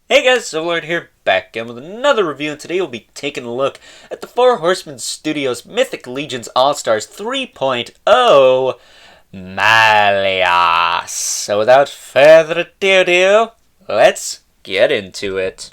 Hey guys, Silverlord here, back again with another review, and today we'll be taking a look at the Horsemen Studios Mythic Legions All-Stars 3.0 Malleus. So without further ado, let's get into it.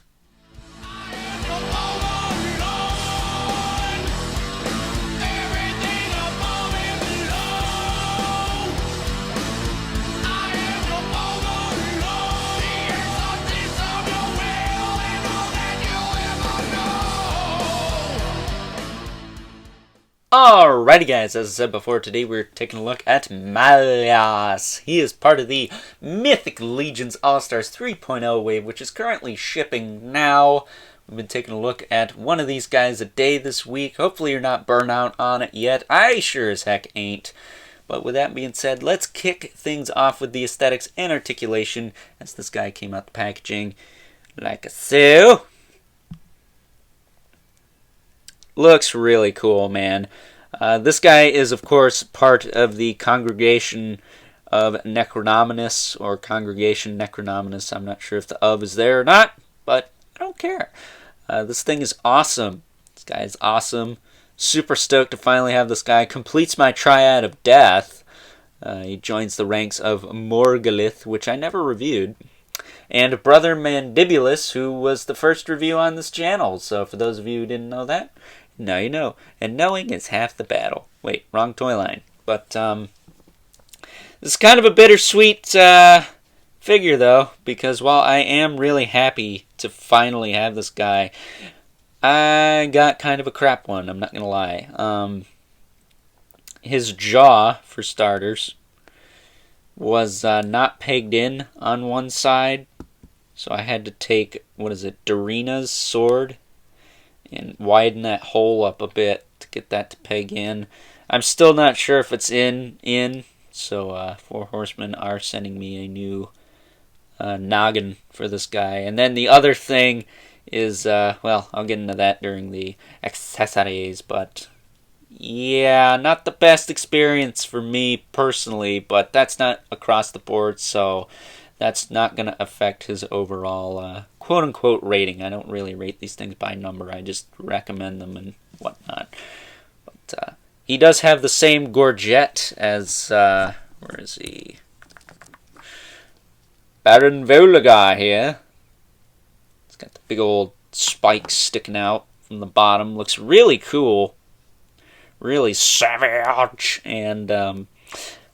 Alrighty guys, as I said before, today we're taking a look at Malleus. He is part of the Mythic Legions All-Stars 3.0 wave, which is currently shipping now. We've been taking a look at one of these guys a day this week. Hopefully you're not burnt out on it yet. I sure as heck ain't. But with that being said, let's kick things off with the aesthetics and articulation, as this guy came out the packaging like so. Looks really cool, man. This guy is, of course, part of the Congregation of Necronominus, or Congregation Necronominus. I'm not sure if the of is there or not, but I don't care. This thing is awesome. This guy is awesome. Super stoked to finally have this guy. Completes my triad of death. He joins the ranks of Morgalith, which I never reviewed, and Brother Mandibulus, who was the first review on this channel. So for those of you who didn't know that, now you know. And knowing is half the battle. Wait, wrong toy line. But this is kind of a bittersweet figure, though, because while I am really happy to finally have this guy, I got kind of a crap one, I'm not going to lie. His jaw, for starters, was not pegged in on one side, so I had to take, what is it, Darina's sword, and widen that hole up a bit to get that to peg in. I'm still not sure if it's in, so 4 Horsemen are sending me a new noggin for this guy. And then the other thing is, well, I'll get into that during the accessories, but yeah, not the best experience for me personally, but that's not across the board, so that's not going to affect his overall quote-unquote rating. I don't really rate these things by number. I just recommend them and whatnot. But he does have the same gorget as, where is he? Baron Volagar here. It's got the big old spikes sticking out from the bottom. Looks really cool. Really savage. And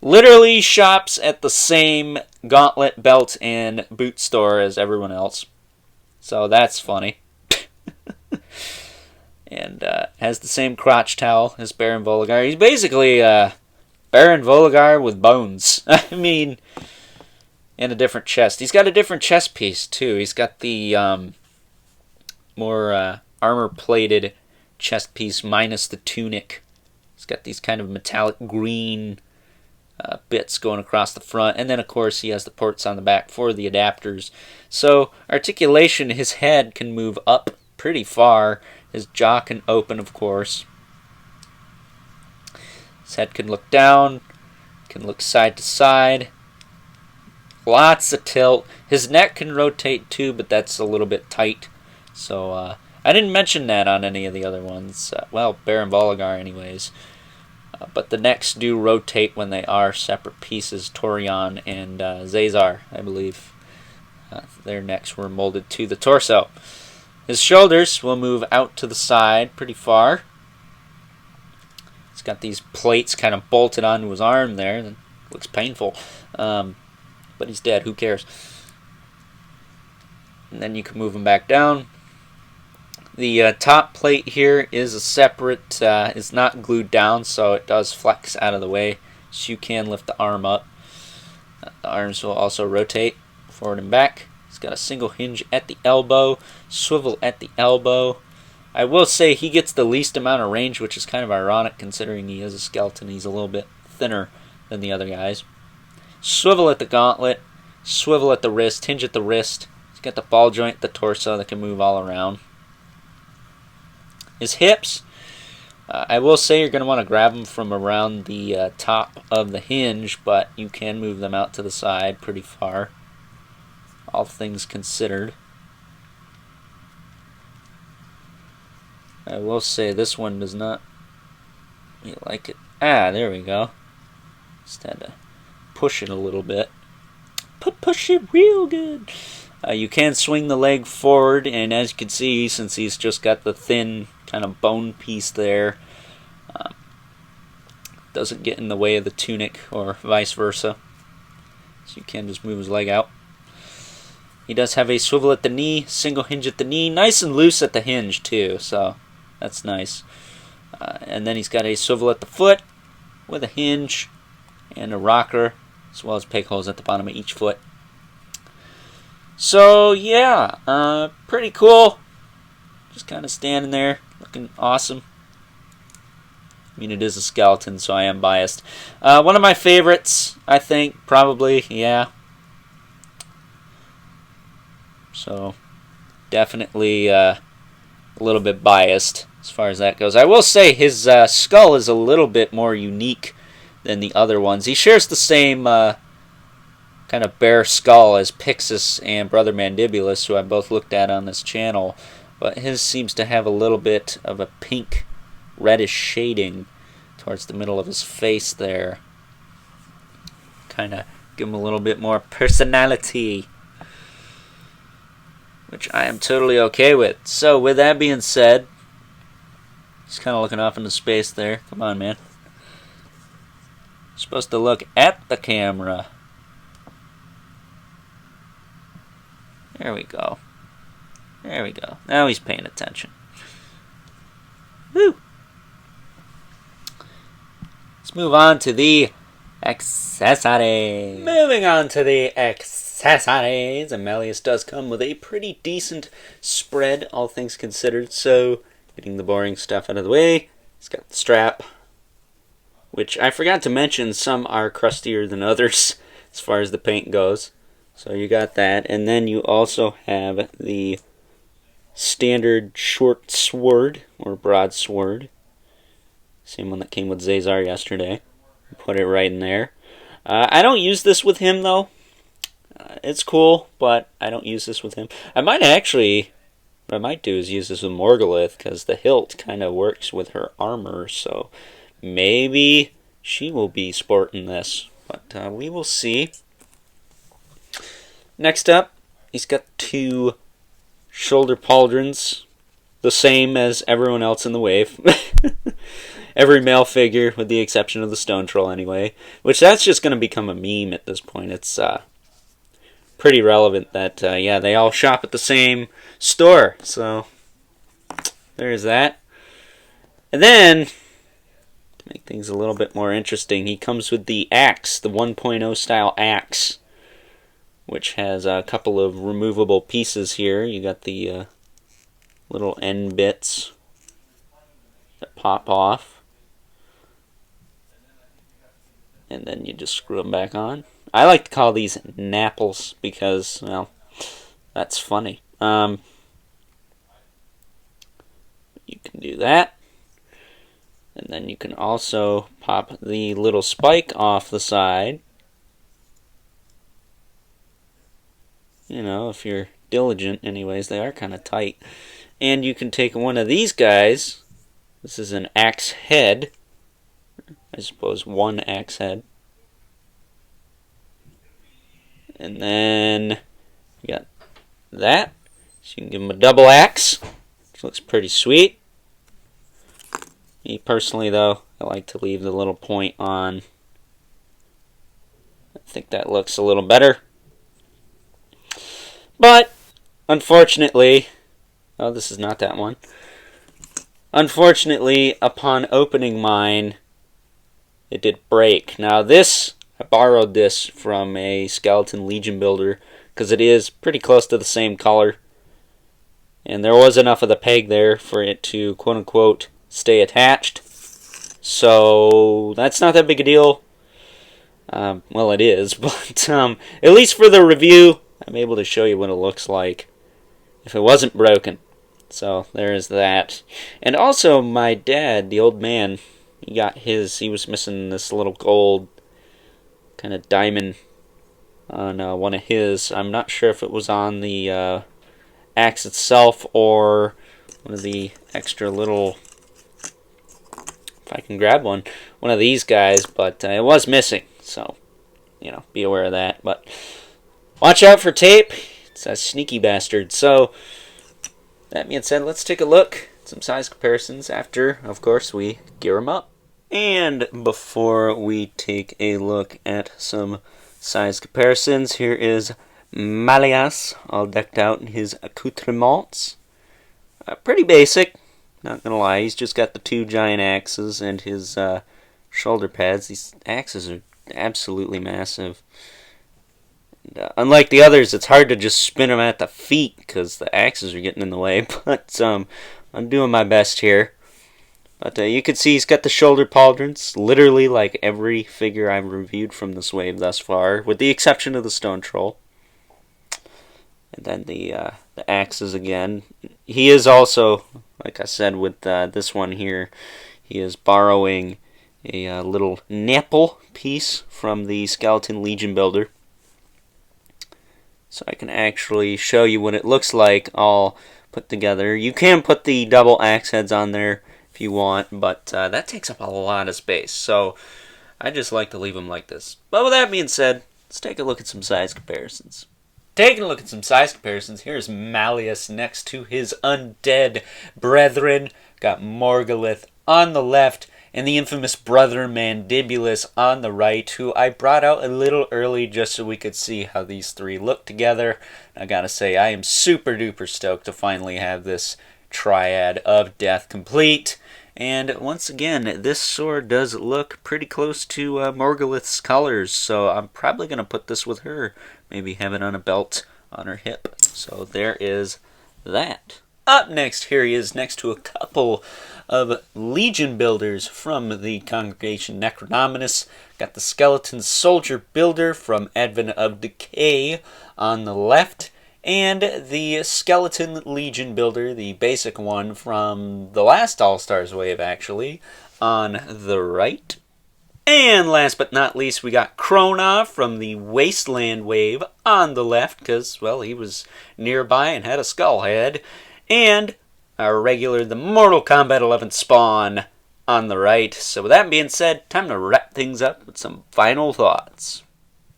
literally shops at the same gauntlet, belt, and boot store as everyone else. So that's funny. And has the same crotch towel as Baron Volagar. He's basically Baron Volagar with bones. I mean, in a different chest. He's got a different chest piece, too. He's got the more armor-plated chest piece minus the tunic. He's got these kind of metallic green bits going across the front, and then of course he has the ports on the back for the adapters. So articulation, his head can move up pretty far, his jaw can open, of course, his head can look down, can look side to side, lots of tilt. His neck can rotate too, but that's a little bit tight, so I didn't mention that on any of the other ones, well, Baron Volagar anyways. But the necks do rotate when they are separate pieces. Torion and Zazar, I believe, their necks were molded to the torso. His shoulders will move out to the side pretty far. He's got these plates kind of bolted onto his arm there. It looks painful. But he's dead. Who cares? And then you can move him back down. The top plate here is a separate, it's not glued down, so it does flex out of the way, so you can lift the arm up. The arms will also rotate forward and back. It's got a single hinge at the elbow, swivel at the elbow. I will say he gets the least amount of range, which is kind of ironic considering he is a skeleton. He's a little bit thinner than the other guys. Swivel at the gauntlet, swivel at the wrist, hinge at the wrist. He's got the ball joint at the torso that can move all around. His hips, I will say you're going to want to grab them from around the top of the hinge, but you can move them out to the side pretty far, all things considered. I will say this one does not like it. Ah, there we go. Just had to push it a little bit. Push it real good. You can swing the leg forward, and as you can see, since he's just got the thin kind of bone piece there, doesn't get in the way of the tunic or vice versa. So you can just move his leg out. He does have a swivel at the knee, single hinge at the knee, nice and loose at the hinge too, so that's nice. And then he's got a swivel at the foot with a hinge and a rocker, as well as peg holes at the bottom of each foot. So yeah, pretty cool. Just kind of standing there, looking awesome. I mean, it is a skeleton, so I am biased. One of my favorites, I think, probably, yeah. So, definitely a little bit biased as far as that goes. I will say his skull is a little bit more unique than the other ones. He shares the same kind of bare skull as Pixis and Brother Mandibulus, who I both looked at on this channel, but his seems to have a little bit of a pink reddish shading towards the middle of his face there. Kind of give him a little bit more personality, which I am totally okay with. So with that being said, he's kind of looking off into space there. Come on, man. You're supposed to look at the camera. There we go. There we go. Now he's paying attention. Woo! Let's move on to the accessories. Moving on to the accessories. And Malleus does come with a pretty decent spread, all things considered. So, getting the boring stuff out of the way, he's got the strap, which I forgot to mention, some are crustier than others as far as the paint goes. So you got that, and then you also have the standard short sword, or broadsword. Same one that came with Zazar yesterday. Put it right in there. I don't use this with him, though. It's cool, but I don't use this with him. I might actually, what I might do is use this with Morgulith, because the hilt kind of works with her armor, so maybe she will be sporting this. But we will see. Next up, he's got two shoulder pauldrons, the same as everyone else in the wave. Every male figure, with the exception of the Stone Troll anyway, which that's just going to become a meme at this point. It's pretty relevant that, yeah, they all shop at the same store. So, there's that. And then, to make things a little bit more interesting, he comes with the axe, the 1.0 style axe, which has a couple of removable pieces here. You got the little end bits that pop off. And then you just screw them back on. I like to call these napples because, well, that's funny. You can do that. And then you can also pop the little spike off the side. You know, if you're diligent, anyways, they are kind of tight. And you can take one of these guys. This is an axe head. I suppose one axe head. And then you got that. So you can give him a double axe, which looks pretty sweet. Me personally, though, I like to leave the little point on. I think that looks a little better. But, unfortunately, oh, this is not that one. Unfortunately, upon opening mine, it did break. Now this, I borrowed this from a Skeleton Legion builder, because it is pretty close to the same color. And there was enough of the peg there for it to, quote-unquote, stay attached. So, that's not that big a deal. Well, it is, but at least for the review, I'm able to show you what it looks like if it wasn't broken. So there is that. And also my dad, the old man, he got his, he was missing this little gold kind of diamond on one of his. I'm not sure if it was on the axe itself or one of the extra little, if I can grab one of these guys, but it was missing, so, you know, be aware of that. But watch out for tape. It's a sneaky bastard. So, that being said, let's take a look at some size comparisons after, of course, we gear them up. And before we take a look at some size comparisons, here is Malleus, all decked out in his accoutrements. Pretty basic, not gonna lie. He's just got the 2 giant axes and his shoulder pads. These axes are absolutely massive. And, unlike the others, it's hard to just spin them at the feet because the axes are getting in the way. But I'm doing my best here. But you can see he's got the shoulder pauldrons, literally like every figure I've reviewed from this wave thus far, with the exception of the Stone Troll. And then the axes again. He is also, like I said, with this one here, he is borrowing a little nipple piece from the Skeleton Legion Builder. So I can actually show you what it looks like all put together. You can put the double axe heads on there if you want, but that takes up a lot of space. So I just like to leave them like this. But with that being said, let's take a look at some size comparisons. Taking a look at some size comparisons, here's Malleus next to his undead brethren. Got Morgulith on the left, and the infamous brother Mandibulus on the right, who I brought out a little early just so we could see how these 3 look together. I gotta say, I am super duper stoked to finally have this triad of death complete. And once again, this sword does look pretty close to Morgulith's colors, so I'm probably going to put this with her. Maybe have it on a belt on her hip. So there is that. Up next, here he is next to a couple of Legion builders from the Congregation Necronominus. Got the Skeleton Soldier Builder from Advent of Decay on the left, and the Skeleton Legion Builder, the basic one from the last All-Stars wave, actually, on the right. And last but not least, we got Krona from the Wasteland wave on the left, because, well, he was nearby and had a skull head. And our regular, the Mortal Kombat 11 Spawn on the right. So with that being said, time to wrap things up with some final thoughts.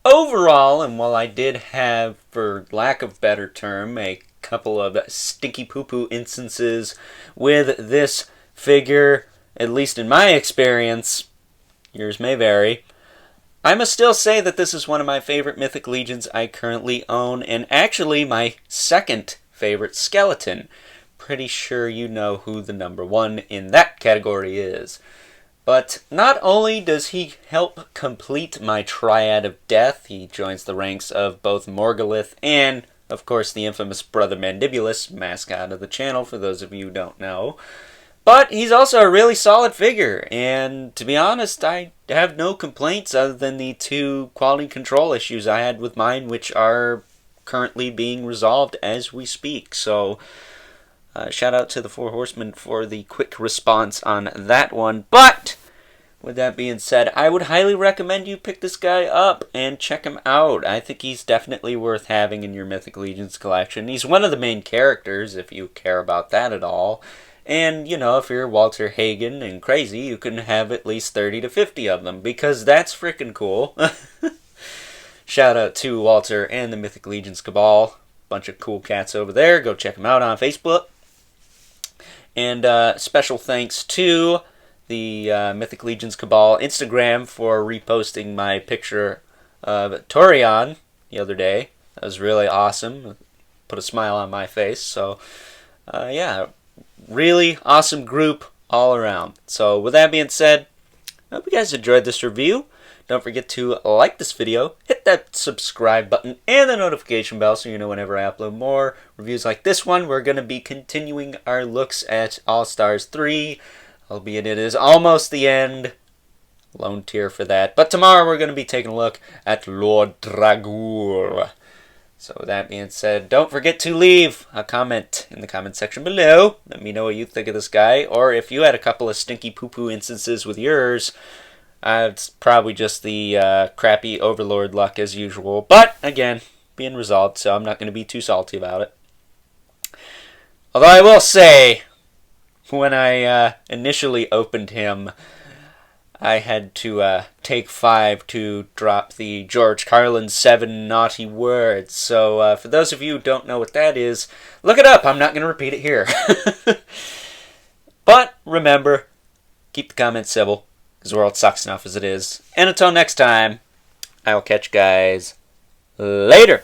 Overall, and while I did have, for lack of better term, a couple of stinky poo-poo instances with this figure, at least in my experience, yours may vary, I must still say that this is one of my favorite Mythic Legions I currently own, and actually my second favorite skeleton. Pretty sure you know who the number 1 in that category is. But not only does he help complete my triad of death, he joins the ranks of both Morgulith and, of course, the infamous Brother Mandibulus, mascot of the channel, for those of you who don't know. But he's also a really solid figure, and to be honest, I have no complaints other than the 2 quality control issues I had with mine, which are currently being resolved as we speak. So, shout out to the 4 Horsemen for the quick response on that one. But with that being said, I would highly recommend you pick this guy up and check him out. I think he's definitely worth having in your Mythic Legions collection. He's one of the main characters, if you care about that at all. And, you know, if you're Walter Hagen and crazy, you can have at least 30 to 50 of them, because that's freaking cool. Shout out to Walter and the Mythic Legions Cabal. Bunch of cool cats over there. Go check them out on Facebook. And special thanks to the Mythic Legions Cabal Instagram for reposting my picture of Torion the other day. That was really awesome. Put a smile on my face. So, yeah, really awesome group all around. So, with that being said, I hope you guys enjoyed this review. Don't forget to like this video, hit that subscribe button and the notification bell so you know whenever I upload more reviews like this one. We're going to be continuing our looks at All-Stars 3, albeit it is almost the end. Lone tear for that. But tomorrow we're going to be taking a look at Lord Dragoor. So with that being said, don't forget to leave a comment in the comment section below. Let me know what you think of this guy, or if you had a couple of stinky poo-poo instances with yours. It's probably just the crappy Overlord luck as usual. But, again, being resolved, so I'm not going to be too salty about it. Although I will say, when I initially opened him, I had to take 5 to drop the George Carlin's 7 naughty words. So for those of you who don't know what that is, look it up. I'm not going to repeat it here. But remember, keep the comments civil, because the world sucks enough as it is. And until next time, I will catch you guys later.